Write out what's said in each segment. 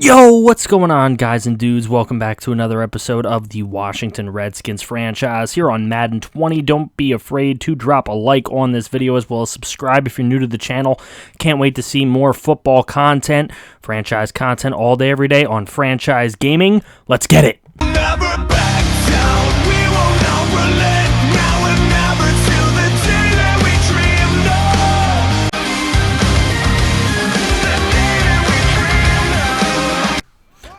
Yo, what's going on, guys and dudes? Welcome back to another episode of the Washington Redskins franchise here on Madden 20. Don't be afraid to drop a like on this video as well as subscribe if you're new to the channel. Can't wait to see more football content, franchise content all day, every day on Franchise Gaming. Let's get it! Never back down, we will not relent, now and never till the day that we dreamed of. The day that we dreamed of.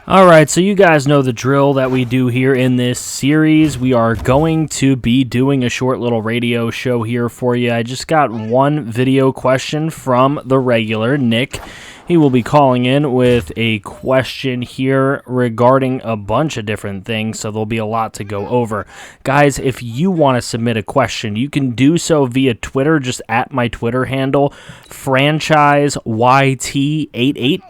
Alright, so you guys know the drill that we do here in this series. We are going to be doing a short little radio show here for you. I just got one video question from the regular, Nick. He will be calling in with a question here regarding a bunch of different things, so there'll be a lot to go over. Guys, if you want to submit a question, you can do so via Twitter, just at my Twitter handle, FranchiseYT88.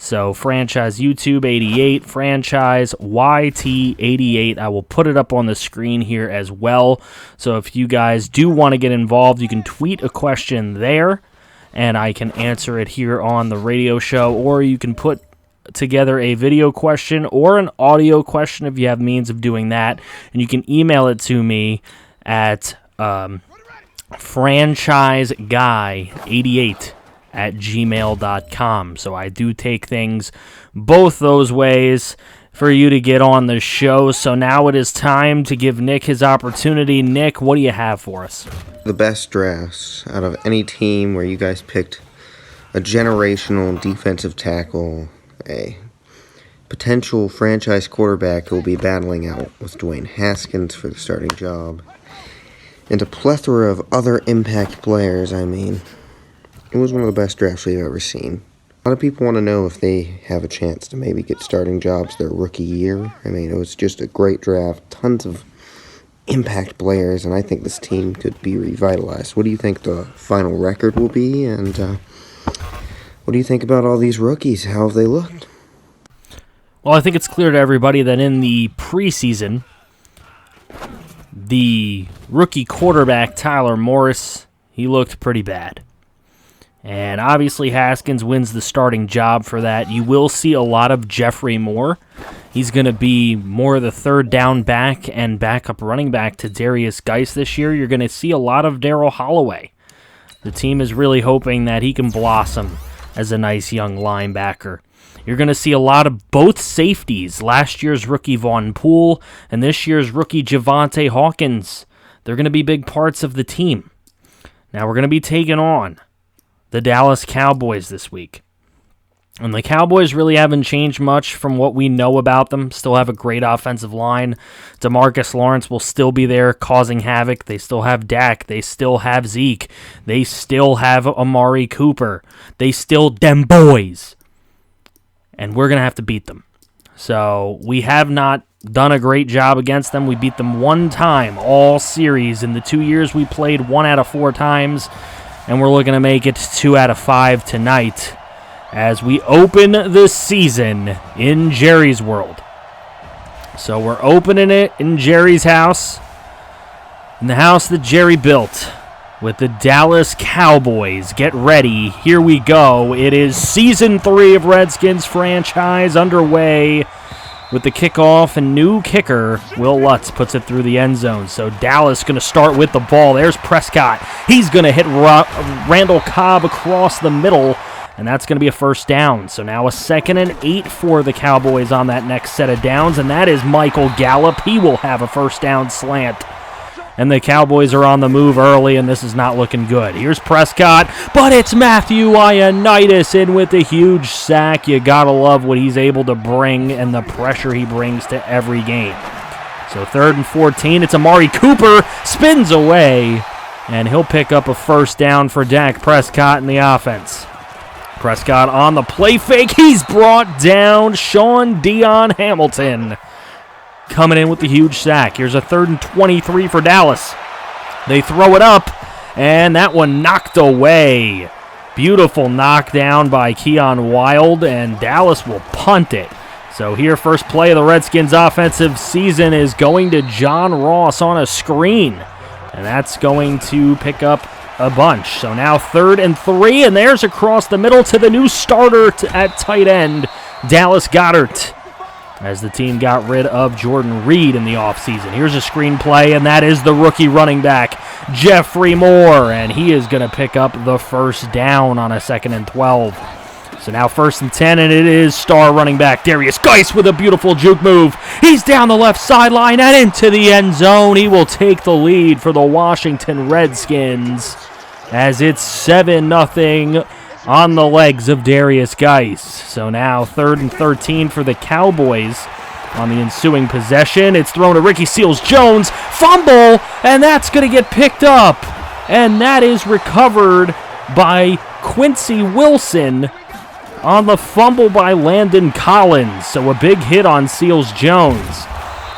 So, Franchise YouTube 88, Franchise YT 88. I will put it up on the screen here as well. So, if you guys do want to get involved, you can tweet a question there, and I can answer it here on the radio show, or you can put together a video question or an audio question if you have means of doing that, and you can email it to me at franchiseguy88@gmail.com. So I do take things both those ways for you to get on the show. So now it is time to give Nick his opportunity. Nick, what do you have for us? The best drafts out of any team where you guys picked a generational defensive tackle, a potential franchise quarterback who will be battling out with Dwayne Haskins for the starting job, and a plethora of other impact players. It was one of the best drafts we've ever seen. A lot of people want to know if they have a chance to maybe get starting jobs their rookie year. It was just a great draft, tons of impact players, and I think this team could be revitalized. What do you think the final record will be, and what do you think about all these rookies? How have they looked? Well, I think it's clear to everybody that in the preseason, the rookie quarterback, Tyler Morris, he looked pretty bad. And obviously Haskins wins the starting job for that. You will see a lot of Jeffrey Moore. He's going to be more of the third down back and backup running back to Darius Geis this year. You're going to see a lot of Darryl Holloway. The team is really hoping that he can blossom as a nice young linebacker. You're going to see a lot of both safeties. Last year's rookie Vaughn Poole and this year's rookie Javante Hawkins. They're going to be big parts of the team. Now we're going to be taking on the Dallas Cowboys this week. And the Cowboys really haven't changed much from what we know about them. Still have a great offensive line. DeMarcus Lawrence will still be there causing havoc. They still have Dak. They still have Zeke. They still have Amari Cooper. They still them boys. And we're going to have to beat them. So we have not done a great job against them. We beat them one time all series. In the 2 years we played 1 out of 4 times. And we're looking to make it 2 out of 5 tonight as we open the season in Jerry's world. So we're opening it in Jerry's house, in the house that Jerry built with the Dallas Cowboys. Get ready. Here we go. It is Season 3 of Redskins franchise underway with the kickoff, and new kicker Will Lutz puts it through the end zone. So Dallas going to start with the ball. There's Prescott. He's going to hit Randall Cobb across the middle, and that's going to be a first down. So now a 2nd and 8 for the Cowboys on that next set of downs, and that is Michael Gallup. He will have a first down slant. And the Cowboys are on the move early, and this is not looking good. Here's Prescott, but it's Matthew Ioannidis in with a huge sack. You gotta love what he's able to bring and the pressure he brings to every game. So 3rd and 14, it's Amari Cooper, spins away, and he'll pick up a first down for Dak Prescott in the offense. Prescott on the play fake. He's brought down. Sean Dion Hamilton coming in with the huge sack. Here's a 3rd and 23 for Dallas. They throw it up, and that one knocked away. Beautiful knockdown by Keon Wild, and Dallas will punt it. So here, first play of the Redskins' offensive season is going to John Ross on a screen, and that's going to pick up a bunch. So now 3rd and 3, and there's across the middle to the new starter at tight end, Dallas Goedert, as the team got rid of Jordan Reed in the offseason. Here's a screen play, and that is the rookie running back, Jeffrey Moore, and he is going to pick up the first down on a 2nd and 12. So now 1st and 10, and it is star running back Darius Geis with a beautiful juke move. He's down the left sideline and into the end zone. He will take the lead for the Washington Redskins as it's 7-0 on the legs of Darius Geis. So now 3rd and 13 for the Cowboys on the ensuing possession. It's thrown to Ricky Seals-Jones. Fumble, and that's going to get picked up. And that is recovered by Quincy Wilson on the fumble by Landon Collins. So a big hit on Seals-Jones.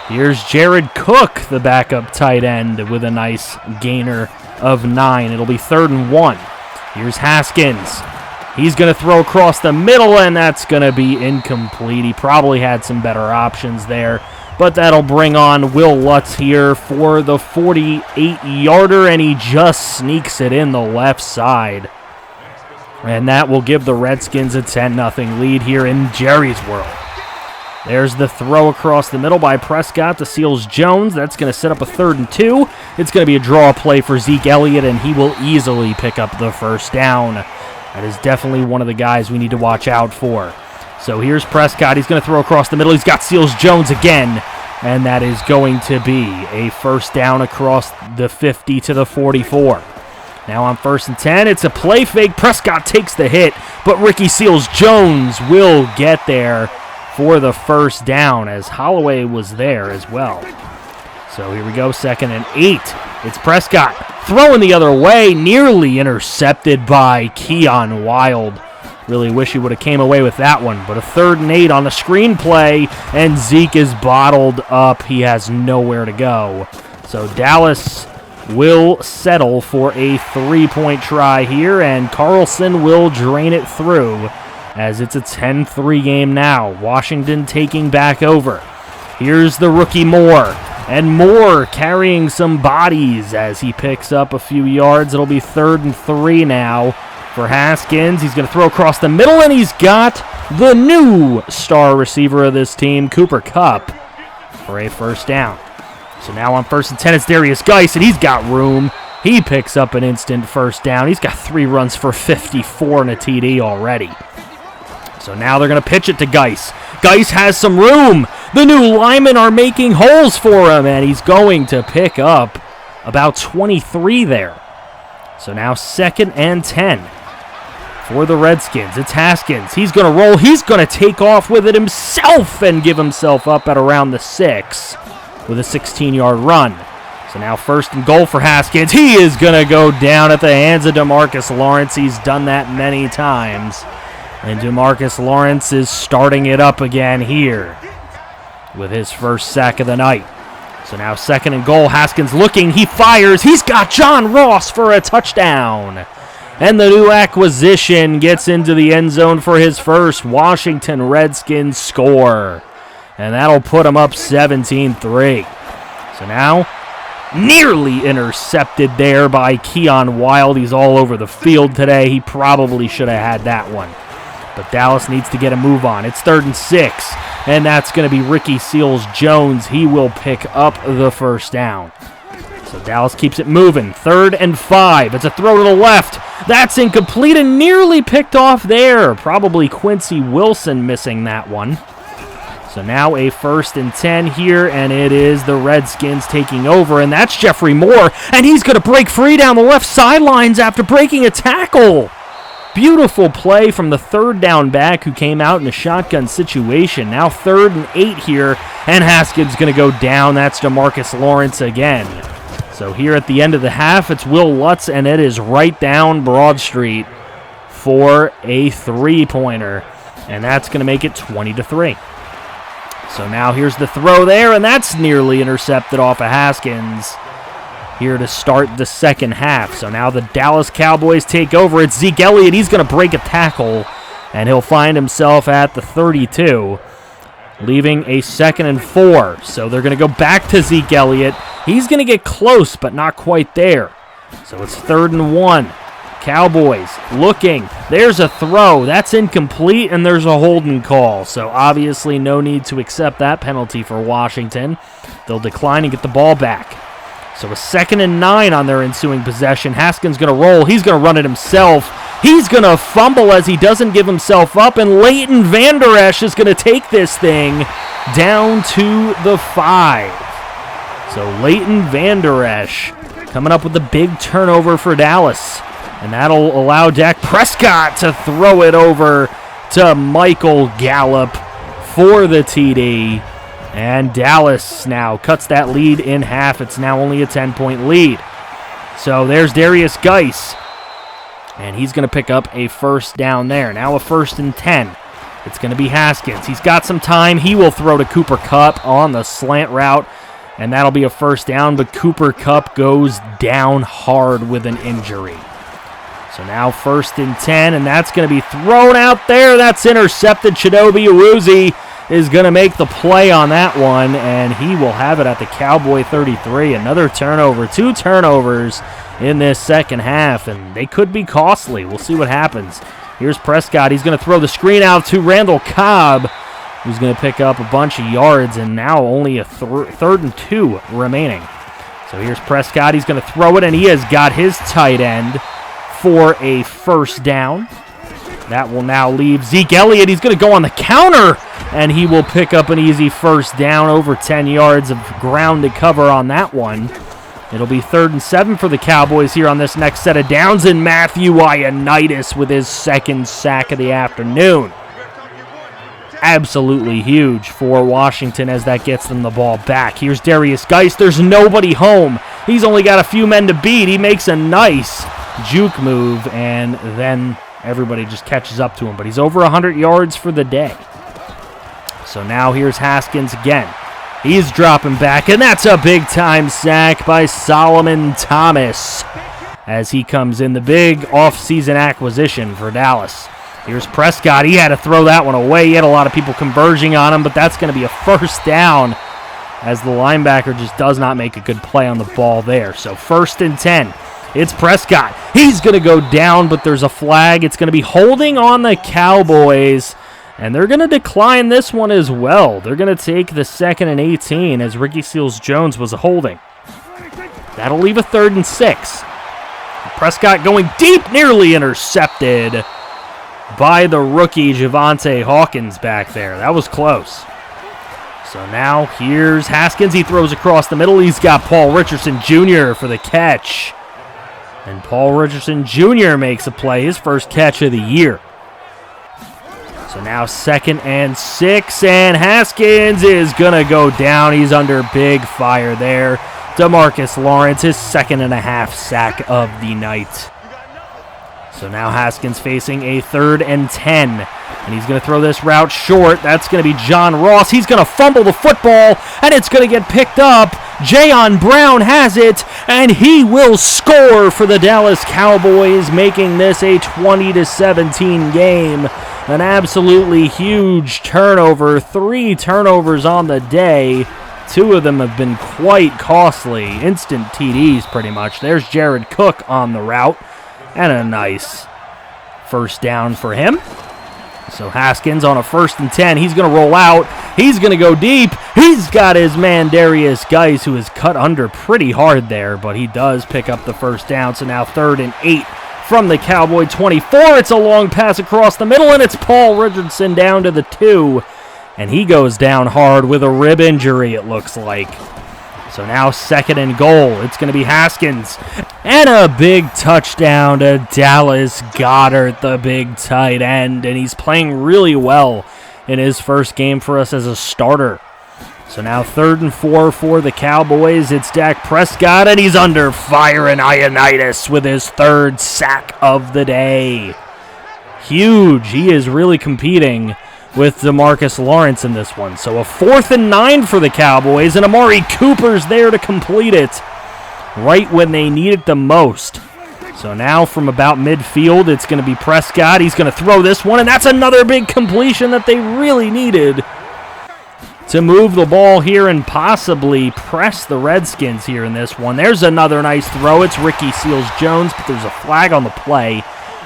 Here's Jared Cook, the backup tight end, with a nice gainer of 9. It'll be 3rd and 1. Here's Haskins. He's going to throw across the middle, and that's going to be incomplete. He probably had some better options there, but that'll bring on Will Lutz here for the 48-yarder, and he just sneaks it in the left side. And that will give the Redskins a 10-0 lead here in Jerry's World. There's the throw across the middle by Prescott to Seals-Jones. That's going to set up a 3rd and 2. It's going to be a draw play for Zeke Elliott, and he will easily pick up the first down. That is definitely one of the guys we need to watch out for. So here's Prescott. He's going to throw across the middle. He's got Seals-Jones again, and that is going to be a first down across the 50 to the 44. Now on 1st and 10, it's a play fake. Prescott takes the hit, but Ricky Seals-Jones will get there for the first down as Holloway was there as well. So here we go, 2nd and 8. It's Prescott throwing the other way, nearly intercepted by Keon Wild. Really wish he would have came away with that one, but a 3rd and 8 on the screenplay, and Zeke is bottled up. He has nowhere to go. So Dallas will settle for a 3-point try here, and Carlson will drain it through as it's a 10-3 game now. Washington taking back over. Here's the rookie Moore, and Moore carrying some bodies as he picks up a few yards. It'll be 3rd and 3 now for Haskins. He's going to throw across the middle, and he's got the new star receiver of this team, Cooper Kupp, for a first down. So now on 1st and 10, it's Darius Geis, and he's got room. He picks up an instant first down. He's got 3 runs for 54 and a TD already. So now they're going to pitch it to Geis. Geis has some room. The new linemen are making holes for him, and he's going to pick up about 23 there. So now 2nd and 10 for the Redskins. It's Haskins. He's going to roll. He's going to take off with it himself and give himself up at around the 6 with a 16-yard run. So now 1st and goal for Haskins. He is going to go down at the hands of DeMarcus Lawrence. He's done that many times. And DeMarcus Lawrence is starting it up again here with his first sack of the night. So now 2nd and goal. Haskins looking. He fires. He's got John Ross for a touchdown. And the new acquisition gets into the end zone for his first Washington Redskins score. And that'll put him up 17-3. So now, nearly intercepted there by Keon Wild. He's all over the field today. He probably should have had that one. But Dallas needs to get a move on. It's 3rd and 6. And that's going to be Ricky Seals-Jones. He will pick up the first down. So Dallas keeps it moving. 3rd and 5. It's a throw to the left. That's incomplete and nearly picked off there. Probably Quincy Wilson missing that one. So now a 1st and 10 here, and it is the Redskins taking over, and that's Jeffrey Moore, and he's going to break free down the left sidelines after breaking a tackle. Beautiful play from the 3rd down back who came out in a shotgun situation. Now 3rd and 8 here, and Haskins going to go down. That's DeMarcus Lawrence again. So here at the end of the half, it's Will Lutz, and it is right down Broad Street for a 3-pointer, and that's going to make it 20-3. So now here's the throw there, and that's nearly intercepted off of Haskins here to start the second half. So now the Dallas Cowboys take over. It's Zeke Elliott. He's going to break a tackle, and he'll find himself at the 32, leaving a 2nd and 4. So they're going to go back to Zeke Elliott. He's going to get close, but not quite there. So it's 3rd and 1. Cowboys looking. There's a throw. That's incomplete, and there's a holding call. So obviously no need to accept that penalty for Washington. They'll decline and get the ball back. So a 2nd and 9 on their ensuing possession. Haskins going to roll. He's going to run it himself. He's going to fumble as he doesn't give himself up, and Leighton Vander Esch is going to take this thing down to the 5. So Leighton Vander Esch coming up with the big turnover for Dallas. And that'll allow Dak Prescott to throw it over to Michael Gallup for the TD. And Dallas now cuts that lead in half. It's now only a 10-point lead. So there's Darius Geis. And he's going to pick up a first down there. Now a 1st and 10. It's going to be Haskins. He's got some time. He will throw to Cooper Kupp on the slant route. And that'll be a first down. But Cooper Kupp goes down hard with an injury. So now 1st and 10, and that's going to be thrown out there. That's intercepted. Chidobe Awuzie is going to make the play on that one, and he will have it at the Cowboy 33. Another turnover, 2 turnovers in this second half, and they could be costly. We'll see what happens. Here's Prescott. He's going to throw the screen out to Randall Cobb, who's going to pick up a bunch of yards, and now only a 3rd and 2 remaining. So here's Prescott. He's going to throw it, and he has got his tight end for a first down. That will now leave Zeke Elliott. He's going to go on the counter, and he will pick up an easy first down, over 10 yards of ground to cover on that one. It'll be 3rd and 7 for the Cowboys here on this next set of downs, and Matthew Ioannidis with his 2nd sack of the afternoon. Absolutely huge for Washington as that gets them the ball back. Here's Darius Geis. There's nobody home. He's only got a few men to beat. He makes a nice juke move, and then everybody just catches up to him. But he's over 100 yards for the day. So now here's Haskins again. He's dropping back, and that's a big-time sack by Solomon Thomas as he comes in, the big off-season acquisition for Dallas. Here's Prescott. He had to throw that one away. He had a lot of people converging on him, but that's going to be a first down as the linebacker just does not make a good play on the ball there. So 1st and 10. It's Prescott. He's going to go down, but there's a flag. It's going to be holding on the Cowboys, and they're going to decline this one as well. They're going to take the 2nd and 18 as Ricky Seals-Jones was a holding. That'll leave a 3rd and 6. Prescott going deep, nearly intercepted by the rookie Javante Hawkins back there. That was close. So now here's Haskins. He throws across the middle. He's got Paul Richardson Jr. for the catch. And Paul Richardson Jr. makes a play, his first catch of the year. So now 2nd and 6, and Haskins is going to go down. He's under big fire there. DeMarcus Lawrence, his 2nd and a half sack of the night. So now Haskins facing a 3rd and 10. And he's going to throw this route short. That's going to be John Ross. He's going to fumble the football, and it's going to get picked up. Jayon Brown has it, and he will score for the Dallas Cowboys, making this a 20-17 game. An absolutely huge turnover. 3 turnovers on the day. 2 of them have been quite costly. Instant TDs, pretty much. There's Jared Cook on the route. And a nice first down for him. So Haskins on a 1st and 10. He's going to roll out. He's going to go deep. He's got his man Darius Geis, who is cut under pretty hard there, but he does pick up the first down. So now 3rd and 8 from the Cowboy 24. It's a long pass across the middle, and it's Paul Richardson down to the 2. And he goes down hard with a rib injury, it looks like. So now 2nd and goal. It's going to be Haskins. And a big touchdown to Dallas Goedert, the big tight end. And he's playing really well in his first game for us as a starter. So now 3rd and 4 for the Cowboys. It's Dak Prescott, and he's under fire, and Ioannidis with his 3rd sack of the day. Huge. He is really competing with DeMarcus Lawrence in this one. So a 4th and 9 for the Cowboys, and Amari Cooper's there to complete it right when they need it the most. So now from about midfield, it's going to be Prescott. He's going to throw this one, and that's another big completion that they really needed. to move the ball here and possibly press the Redskins here in this one. There's another nice throw. It's Ricky Seals-Jones, but there's a flag on the play,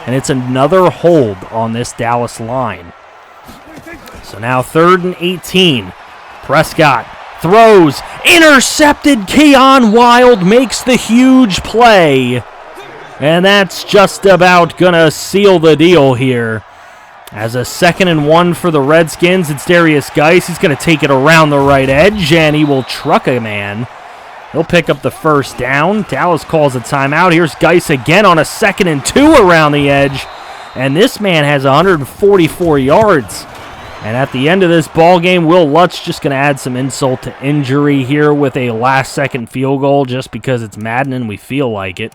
and it's another hold on this Dallas line. So now 3rd and 18. Prescott throws, intercepted. Keon Wild makes the huge play, and that's just about going to seal the deal here. As a 2nd and 1 for the Redskins, it's Darius Geis. He's going to take it around the right edge, and he will truck a man. He'll pick up the first down. Dallas calls a timeout. Here's Geis again on a 2nd and 2 around the edge, and this man has 144 yards. And at the end of this ball game, Will Lutz just going to add some insult to injury here with a last-second field goal just because it's Madden and we feel like it.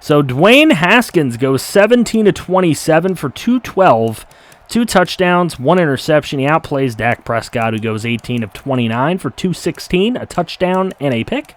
So Dwayne Haskins goes 17-27 for 212, 2 touchdowns, 1 interception. He outplays Dak Prescott, who goes 18-29 for 216, a touchdown and a pick.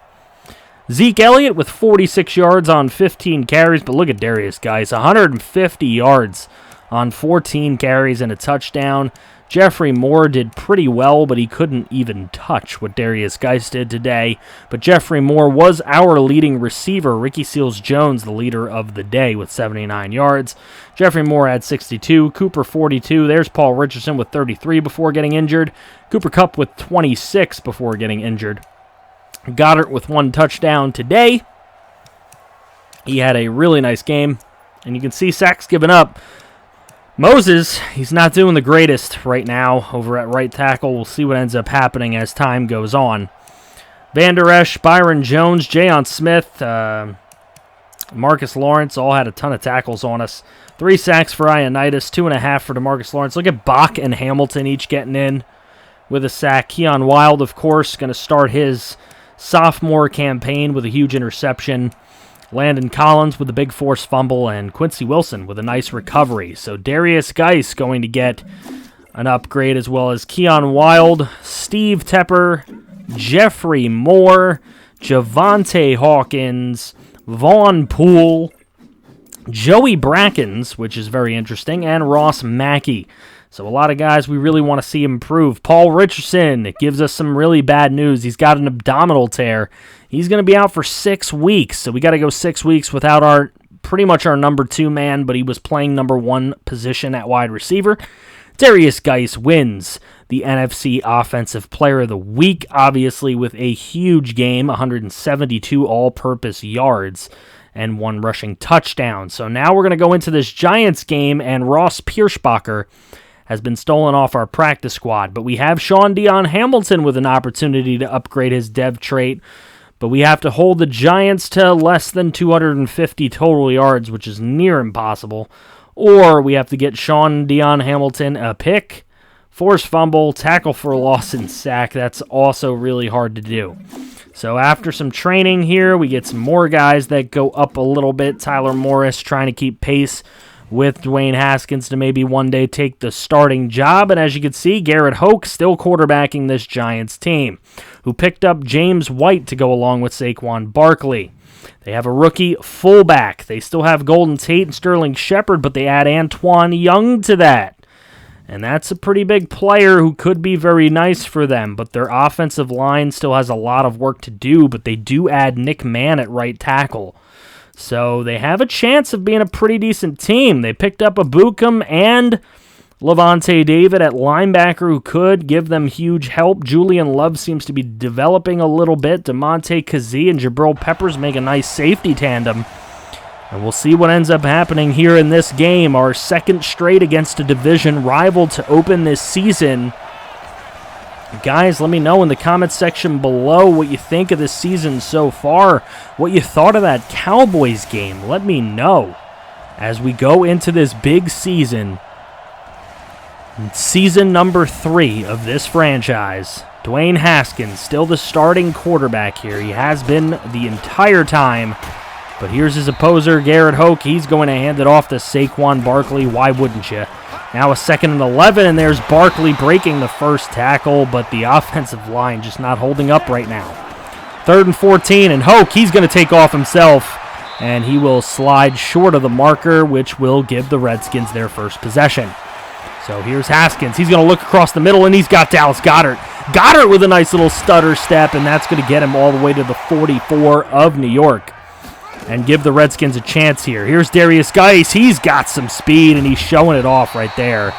Zeke Elliott with 46 yards on 15 carries, but look at Darius Geis, 150 yards on 14 carries and a touchdown. Jeffrey Moore did pretty well, but he couldn't even touch what Darius Geis did today. But Jeffrey Moore was our leading receiver. Ricky Seals-Jones, the leader of the day, with 79 yards. Jeffrey Moore had 62. Cooper, 42. There's Paul Richardson with 33 before getting injured. Cooper Kupp with 26 before getting injured. Goddard with 1 touchdown today. He had a really nice game. And you can see sacks given up. Moses, he's not doing the greatest right now over at right tackle. We'll see what ends up happening as time goes on. Van Der Esch, Byron Jones, Jayon Smith, Marcus Lawrence all had a ton of tackles on us. 3 sacks for Ioannidis, 2.5 for DeMarcus Lawrence. Look at Bach and Hamilton each getting in with a sack. Keon Wild, of course, going to start his sophomore campaign with a huge interception. Landon Collins with a big forced fumble, and Quincy Wilson with a nice recovery. So Darius Geis going to get an upgrade, as well as Keon Wild, Steve Tepper, Jeffrey Moore, Javante Hawkins, Vaughn Poole, Joey Brackens, which is very interesting, and Ross Mackey. So a lot of guys we really want to see improve. Paul Richardson gives us some really bad news. He's got an abdominal tear. He's going to be out for 6 weeks, so we got to go 6 weeks without pretty much our number 2 man, but he was playing number 1 position at wide receiver. Darius Geis wins the NFC Offensive Player of the Week, obviously with a huge game, 172 all-purpose yards and 1 rushing touchdown. So now we're going to go into this Giants game, and Ross Pierschbacher has been stolen off our practice squad. But we have Sean Dion Hamilton with an opportunity to upgrade his dev trait. But we have to hold the Giants to less than 250 total yards, which is near impossible. Or we have to get Sean Dion Hamilton a pick, forced fumble, tackle for a loss, and sack. That's also really hard to do. So after some training here, we get some more guys that go up a little bit. Tyler Morris trying to keep pace with Dwayne Haskins to maybe one day take the starting job. And as you can see, Garrett Hoke still quarterbacking this Giants team, who picked up James White to go along with Saquon Barkley. They have a rookie fullback. They still have Golden Tate and Sterling Shepard, but they add Antoine Young to that. And that's a pretty big player who could be very nice for them, but their offensive line still has a lot of work to do, but they do add Nick Mann at right tackle. So they have a chance of being a pretty decent team. They picked up Abukum and Levante David at linebacker, who could give them huge help. Julian Love seems to be developing a little bit. DeMonte Kazee and Jabril Peppers make a nice safety tandem. And we'll see what ends up happening here in this game. Our second straight against a division rival to open this season. Guys, let me know in the comments section below what you think of this season so far. What you thought of that Cowboys game. Let me know as we go into this big season. Season number 3 of this franchise. Dwayne Haskins, still the starting quarterback here. He has been the entire time. But here's his opposer, Garrett Hoke. He's going to hand it off to Saquon Barkley. Why wouldn't you? Now a 2nd and 11, and there's Barkley breaking the first tackle, but the offensive line just not holding up right now. 3rd and 14, and Hoke, he's going to take off himself, and he will slide short of the marker, which will give the Redskins their first possession. So here's Haskins. He's going to look across the middle, and he's got Dallas Goedert. Goddard with a nice little stutter step, and that's going to get him all the way to the 44 of New York and give the Redskins a chance here. Here's Darius Geis. He's got some speed, and he's showing it off right there,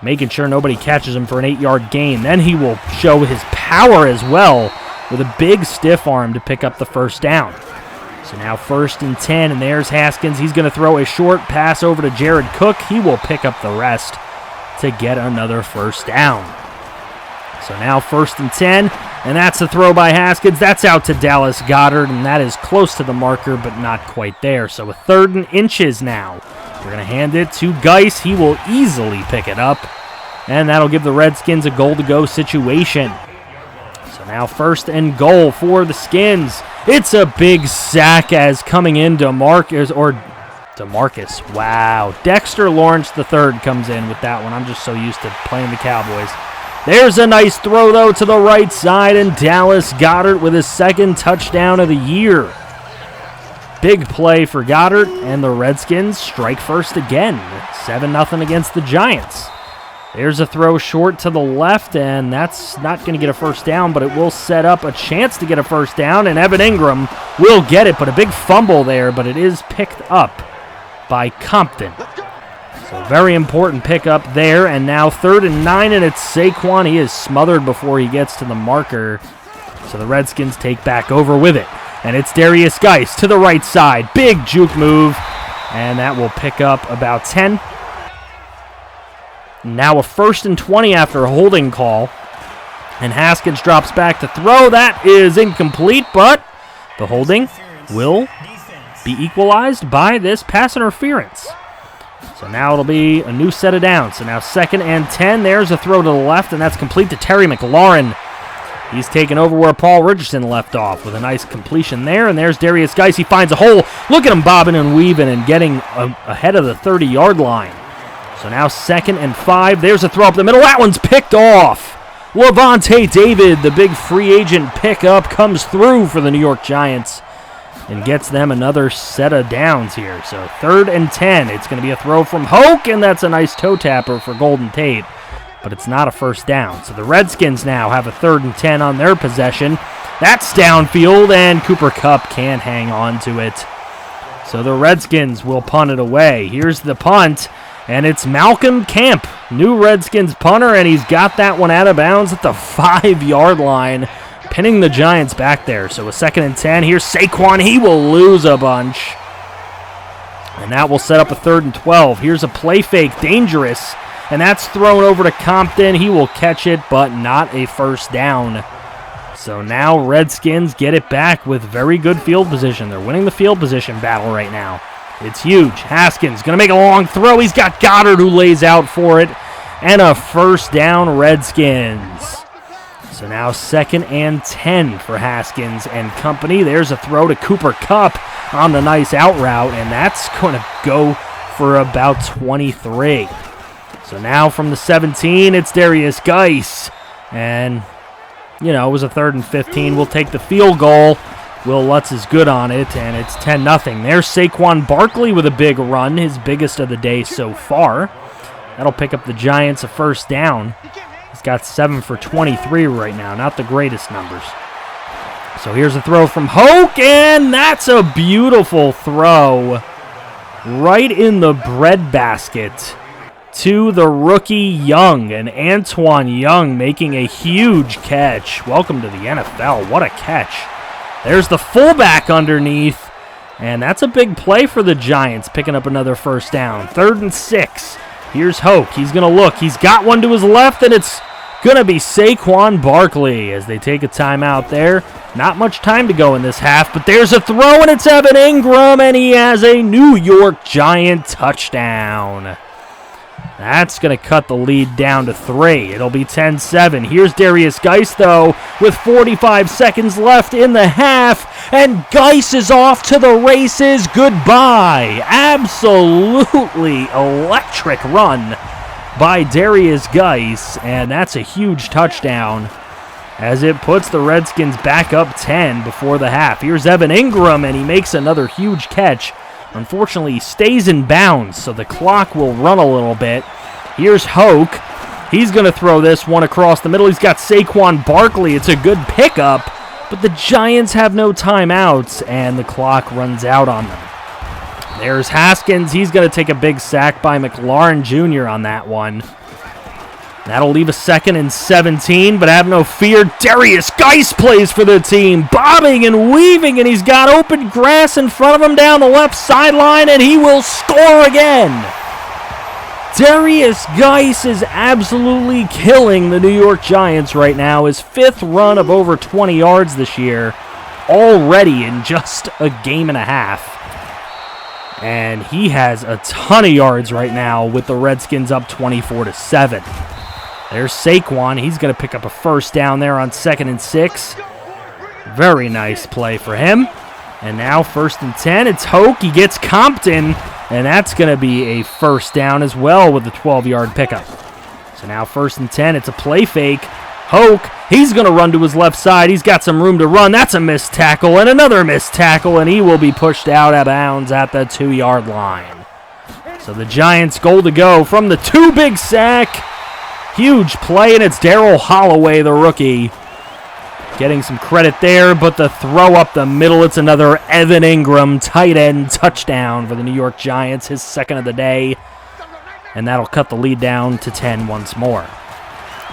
making sure nobody catches him for an 8-yard gain. Then he will show his power as well with a big stiff arm to pick up the first down. So now 1st and 10, and there's Haskins. He's going to throw a short pass over to Jared Cook. He will pick up the rest to get another first down. So now 1st and 10, and that's a throw by Haskins. That's out to Dallas Goedert, and that is close to the marker, but not quite there. So a 3rd and inches now. We're going to hand it to Geis. He will easily pick it up, and that'll give the Redskins a goal-to-go situation. So now 1st and goal for the Skins. It's a big sack as coming in DeMarcus. Wow. Dexter Lawrence III comes in with that one. I'm just so used to playing the Cowboys. There's a nice throw, though, to the right side, and Dallas Goedert with his 2nd touchdown of the year. Big play for Goddard, and the Redskins strike first again. 7-0 against the Giants. There's a throw short to the left, and that's not going to get a first down, but it will set up a chance to get a first down, and Evan Ingram will get it, but a big fumble there, but it is picked up by Compton. So very important pickup there, and now 3rd and 9, and it's Saquon. He is smothered before he gets to the marker, so the Redskins take back over with it. And it's Darius Geis to the right side. Big juke move, and that will pick up about 10. Now a 1st and 20 after a holding call. And Haskins drops back to throw. That is incomplete, but the holding will be equalized by this pass interference. So now it'll be a new set of downs. So now 2nd and 10. There's a throw to the left, and that's complete to Terry McLaurin. He's taken over where Paul Richardson left off with a nice completion there. And there's Darius Geis. He finds a hole. Look at him bobbing and weaving and getting ahead of the 30-yard line. So now 2nd and 5. There's a throw up the middle. That one's picked off. Lavonte David, the big free agent pickup, comes through for the New York Giants and gets them another set of downs here. So 3rd and 10. It's going to be a throw from Hoke, and that's a nice toe tapper for Golden Tate, but it's not a first down. So the Redskins now have a 3rd and 10 on their possession. That's downfield, and Cooper Kupp can't hang on to it. So the Redskins will punt it away. Here's the punt. And it's Malcolm Camp, new Redskins punter, and he's got that one out of bounds at the 5-yard line, pinning the Giants back there. So a 2nd and 10. Here's Saquon. He will lose a bunch. And that will set up a 3rd and 12. Here's a play fake, dangerous, and that's thrown over to Compton. He will catch it, but not a first down. So now Redskins get it back with very good field position. They're winning the field position battle right now. It's huge. Haskins going to make a long throw. He's got Goddard who lays out for it. And a first down, Redskins. So now 2nd and 10 for Haskins and company. There's a throw to Cooper Kupp on the nice out route, and that's going to go for about 23. So now from the 17, it's Darius Geis. And, it was a 3rd and 15. We'll take the field goal. Will Lutz is good on it, and it's 10-0. There's Saquon Barkley with a big run, his biggest of the day so far. That'll pick up the Giants a first down. He's got 7 for 23 right now, not the greatest numbers. So here's a throw from Hoke, and that's a beautiful throw right in the breadbasket to the rookie Young, and Antoine Young making a huge catch. Welcome to the NFL. What a catch. There's the fullback underneath, and that's a big play for the Giants, picking up another first down. 3rd and 6. Here's Hoke. He's going to look. He's got one to his left, and it's going to be Saquon Barkley as they take a timeout there. Not much time to go in this half, but there's a throw, and it's Evan Ingram, and he has a New York Giant touchdown. That's going to cut the lead down to 3. It'll be 10-7. Here's Darius Geis, though, with 45 seconds left in the half, and Geis is off to the races. Goodbye. Absolutely electric run by Darius Geis, and that's a huge touchdown as it puts the Redskins back up 10 before the half. Here's Evan Ingram, and he makes another huge catch. Unfortunately, he stays in bounds, so the clock will run a little bit. Here's Hoke. He's going to throw this one across the middle. He's got Saquon Barkley. It's a good pickup, but the Giants have no timeouts, and the clock runs out on them. There's Haskins. He's going to take a big sack by McLaurin Jr. on that one. That'll leave a 2nd and 17, but have no fear. Darius Geis plays for the team, bobbing and weaving, and he's got open grass in front of him down the left sideline, and he will score again. Darius Geis is absolutely killing the New York Giants right now. His 5th run of over 20 yards this year, already in just a game and a half. And he has a ton of yards right now with the Redskins up 24-7. There's Saquon. He's going to pick up a 1st down there on 2nd and 6. Very nice play for him. And now 1st and 10. It's Hoke. He gets Compton. And that's going to be a 1st down as well with the 12-yard pickup. So now 1st and 10. It's a play fake. Hoke, he's going to run to his left side. He's got some room to run. That's a missed tackle and another missed tackle. And he will be pushed out of bounds at the 2-yard line. So the Giants goal to go from the 2 big sack. Huge play, and it's Darryl Holloway, the rookie, getting some credit there, but the throw up the middle, it's another Evan Ingram tight end touchdown for the New York Giants, his 2nd of the day, and that'll cut the lead down to 10 once more.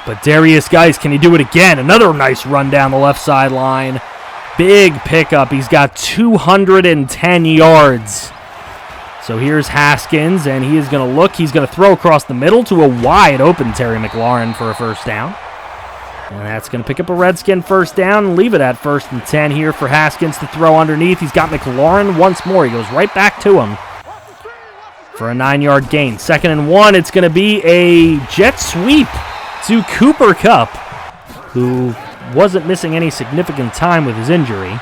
But Darius Geis, can he do it again? Another nice run down the left sideline. Big pickup. He's got 210 yards. So here's Haskins, and he is going to look. He's going to throw across the middle to a wide open Terry McLaurin for a 1st down. And that's going to pick up a Redskin 1st down and leave it at 1st and 10 here for Haskins to throw underneath. He's got McLaurin once more. He goes right back to him for a 9-yard gain. 2nd and 1. It's going to be a jet sweep to Cooper Kupp, who wasn't missing any significant time with his injury.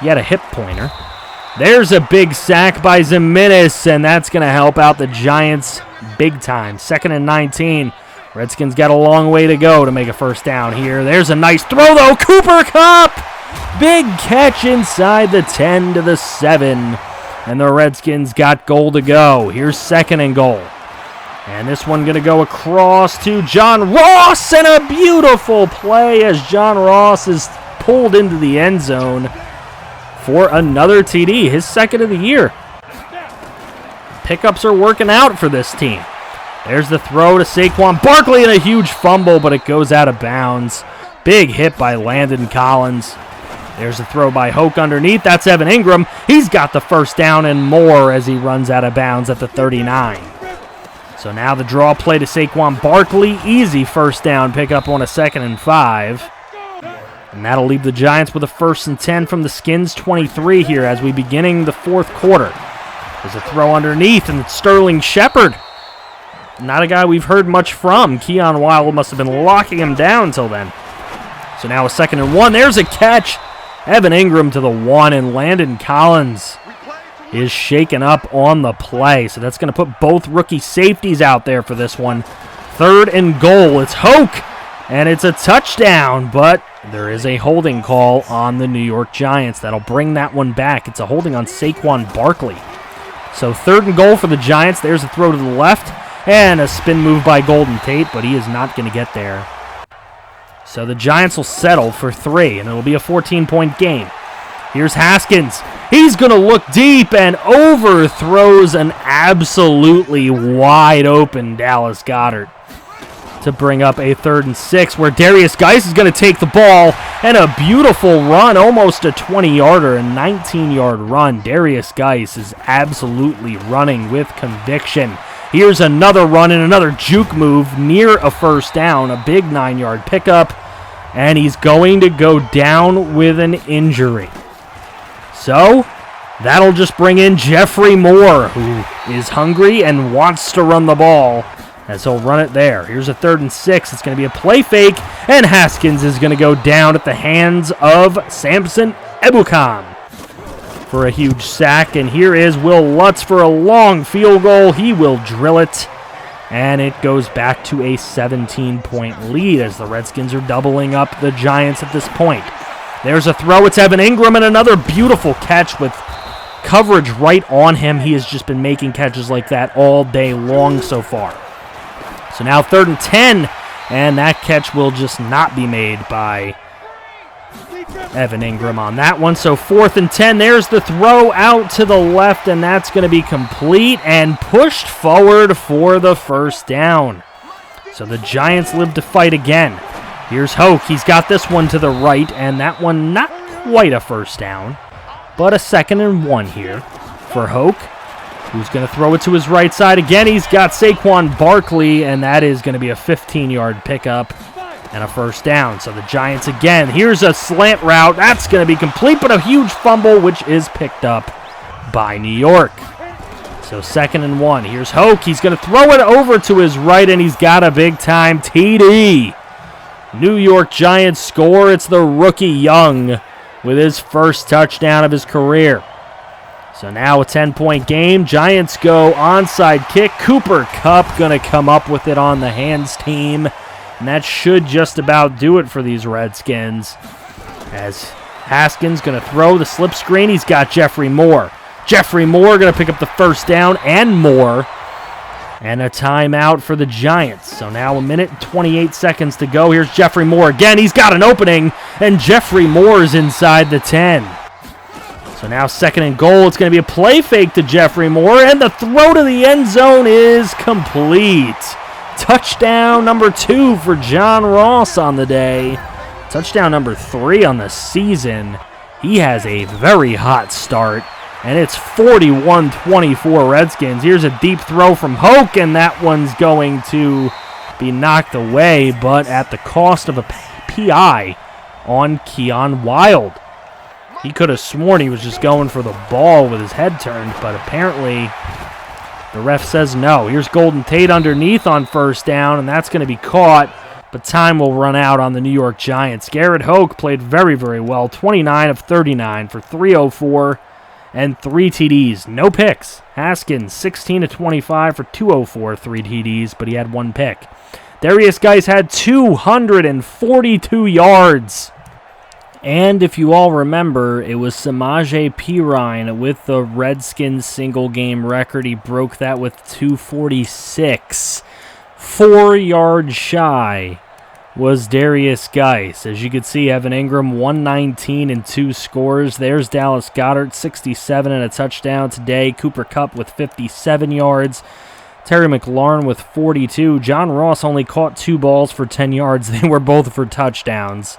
He had a hip pointer. There's a big sack by Zimenez, and that's going to help out the Giants big time. 2nd and 19. Redskins got a long way to go to make a 1st down here. There's a nice throw, though. Cooper Kupp! Big catch inside the 10 to the 7. And the Redskins got goal to go. Here's 2nd and goal. And this one going to go across to John Ross, and a beautiful play as John Ross is pulled into the end zone for another TD, his 2nd of the year. Pickups are working out for this team. There's the throw to Saquon Barkley and a huge fumble, but it goes out of bounds. Big hit by Landon Collins. There's a throw by Hoke underneath. That's Evan Ingram. He's got the 1st down and more as he runs out of bounds at the 39. So now the draw play to Saquon Barkley. Easy 1st down pickup on a 2nd and 5. And that'll leave the Giants with a 1st and 10 from the Skins 23 here as we beginning the 4th quarter. There's a throw underneath, and it's Sterling Shepard. Not a guy we've heard much from. Keon Wilde must have been locking him down until then. So now a 2nd and 1. There's a catch. Evan Ingram to the 1, and Landon Collins is shaken up on the play. So that's going to put both rookie safeties out there for this one. 3rd and goal. It's Hoke, and it's a touchdown, but there is a holding call on the New York Giants. That'll bring that one back. It's a holding on Saquon Barkley. So 3rd and goal for the Giants. There's a throw to the left, and a spin move by Golden Tate, but he is not going to get there. So the Giants will settle for 3, and it'll be a 14-point game. Here's Haskins. He's going to look deep and overthrows an absolutely wide open Dallas Goedert to bring up a 3rd and 6, where Darius Geis is going to take the ball, and a beautiful run, almost a 20-yarder, a 19-yard run. Darius Geis is absolutely running with conviction. Here's another run and another juke move near a 1st down, a big 9-yard pickup, and he's going to go down with an injury. So that'll just bring in Jeffrey Moore, who is hungry and wants to run the ball, as he'll run it there. Here's a 3rd and 6. It's going to be a play fake, and Haskins is going to go down at the hands of Samson Ebukam for a huge sack. And here is Will Lutz for a long field goal. He will drill it, and it goes back to a 17-point lead as the Redskins are doubling up the Giants at this point. There's a throw. It's Evan Ingram, and another beautiful catch with coverage right on him. He has just been making catches like that all day long so far. So now 3rd and 10, And that catch will just not be made by Evan Ingram on that one. So 4th and 10. There's the throw out to the left, and that's going to be complete and pushed forward for the first down. So the Giants live to fight again. Here's Hoke. He's got this one to the right, and that one not quite a first down, but a 2nd and 1 here for Hoke, who's going to throw it to his right side again. He's got Saquon Barkley, and that is going to be a 15-yard pickup and a first down. So the Giants again. Here's a slant route. That's going to be complete, but a huge fumble, which is picked up by New York. So 2nd and 1. Here's Hoke. He's going to throw it over to his right, and he's got a big-time TD. New York Giants score. It's the rookie Young with his first touchdown of his career. So now a 10-point game. Giants go onside kick. Cooper Kupp going to come up with it on the hands team. And that should just about do it for these Redskins. As Haskins going to throw the slip screen. He's got Jeffrey Moore. Jeffrey Moore going to pick up the first down and more. And a timeout for the Giants. So now 1 minute and 28 seconds to go. Here's Jeffrey Moore again. He's got an opening. And Jeffrey Moore is inside the 10. So now 2nd and goal. It's going to be a play fake to Jeffrey Moore. And the throw to the end zone is complete. Touchdown number 2 for John Ross on the day. Touchdown number 3 on the season. He has a very hot start. And it's 41-24 Redskins. Here's a deep throw from Hoke, and that one's going to be knocked away, but at the cost of a PI on Keon Wild. He could have sworn he was just going for the ball with his head turned, but apparently the ref says no. Here's Golden Tate underneath on first down, and that's going to be caught, but time will run out on the New York Giants. Garrett Hoke played very, very well, 29 of 39 for 304 and 3 TDs. No picks. Haskins, 16 of 25 for 204, 3 TDs, but he had 1 pick. Darius Geis had 242 yards. And if you all remember, it was Samaje Perine with the Redskins single-game record. He broke that with 246. 4 yards shy was Darius Geis. As you can see, Evan Ingram, 119 and 2 scores. There's Dallas Goedert, 67 and a touchdown today. Cooper Kupp with 57 yards. Terry McLaurin with 42. John Ross only caught 2 balls for 10 yards. They were both for touchdowns.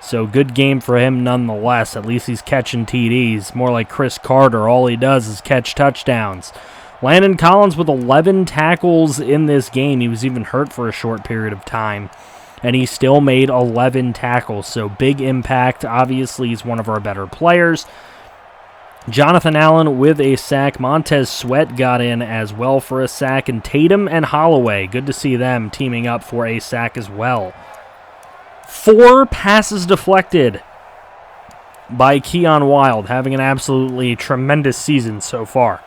So good game for him nonetheless. At least he's catching TDs. More like Chris Carter. All he does is catch touchdowns. Landon Collins with 11 tackles in this game. He was even hurt for a short period of time. And he still made 11 tackles. So big impact. Obviously, he's one of our better players. Jonathan Allen with a sack. Montez Sweat got in as well for a sack. And Tatum and Holloway, good to see them teaming up for a sack as well. 4 passes deflected by Keon Wild, having an absolutely tremendous season so far.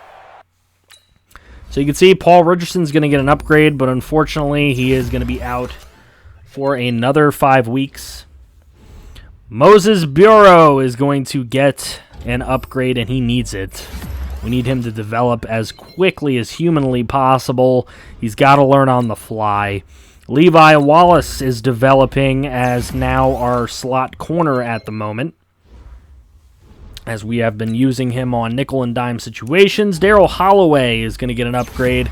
So you can see Paul Richardson's going to get an upgrade, but unfortunately he is going to be out for another 5 weeks. Moses Bureau is going to get an upgrade, and he needs it. We need him to develop as quickly as humanly possible. He's got to learn on the fly. Levi Wallace is developing as now our slot corner at the moment, as we have been using him on nickel and dime situations. Daryl Holloway is going to get an upgrade.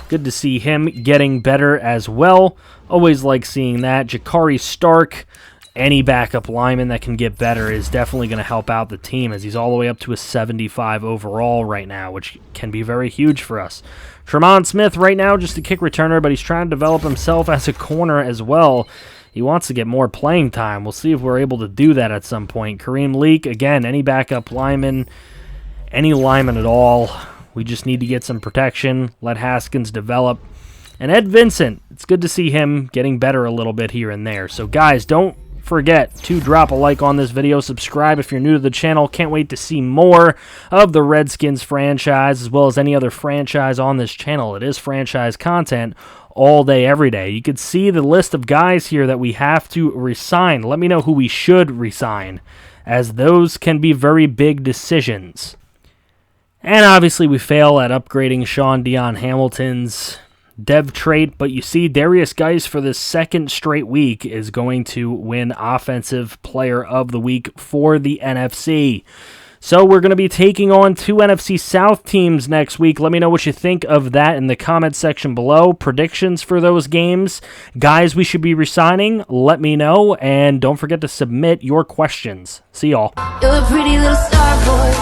Good to see him getting better as well. Always like seeing that. Jakari Stark, any backup lineman that can get better is definitely going to help out the team, as he's all the way up to a 75 overall right now, which can be very huge for us. Tremont Smith right now just a kick returner, but he's trying to develop himself as a corner as well. He wants to get more playing time. We'll see if we're able to do that at some point. Kareem Leak, again, any backup lineman, any lineman at all. We just need to get some protection, let Haskins develop. And Ed Vincent, it's good to see him getting better a little bit here and there. So guys, don't forget to drop a like on this video. Subscribe if you're new to the channel. Can't wait to see more of the Redskins franchise, as well as any other franchise on this channel. It is franchise content all day, every day. You can see the list of guys here that we have to resign. Let me know who we should resign, as those can be very big decisions. And obviously we fail at upgrading Sean Dion Hamilton's dev trait, but you see Darius Geis for the second straight week is going to win Offensive Player of the Week for the NFC. So we're going to be taking on 2 NFC South teams next week. Let me know what you think of that in the comments section below. Predictions for those games. Guys we should be resigning, let me know. And don't forget to submit your questions. See y'all. You're a pretty little star boy.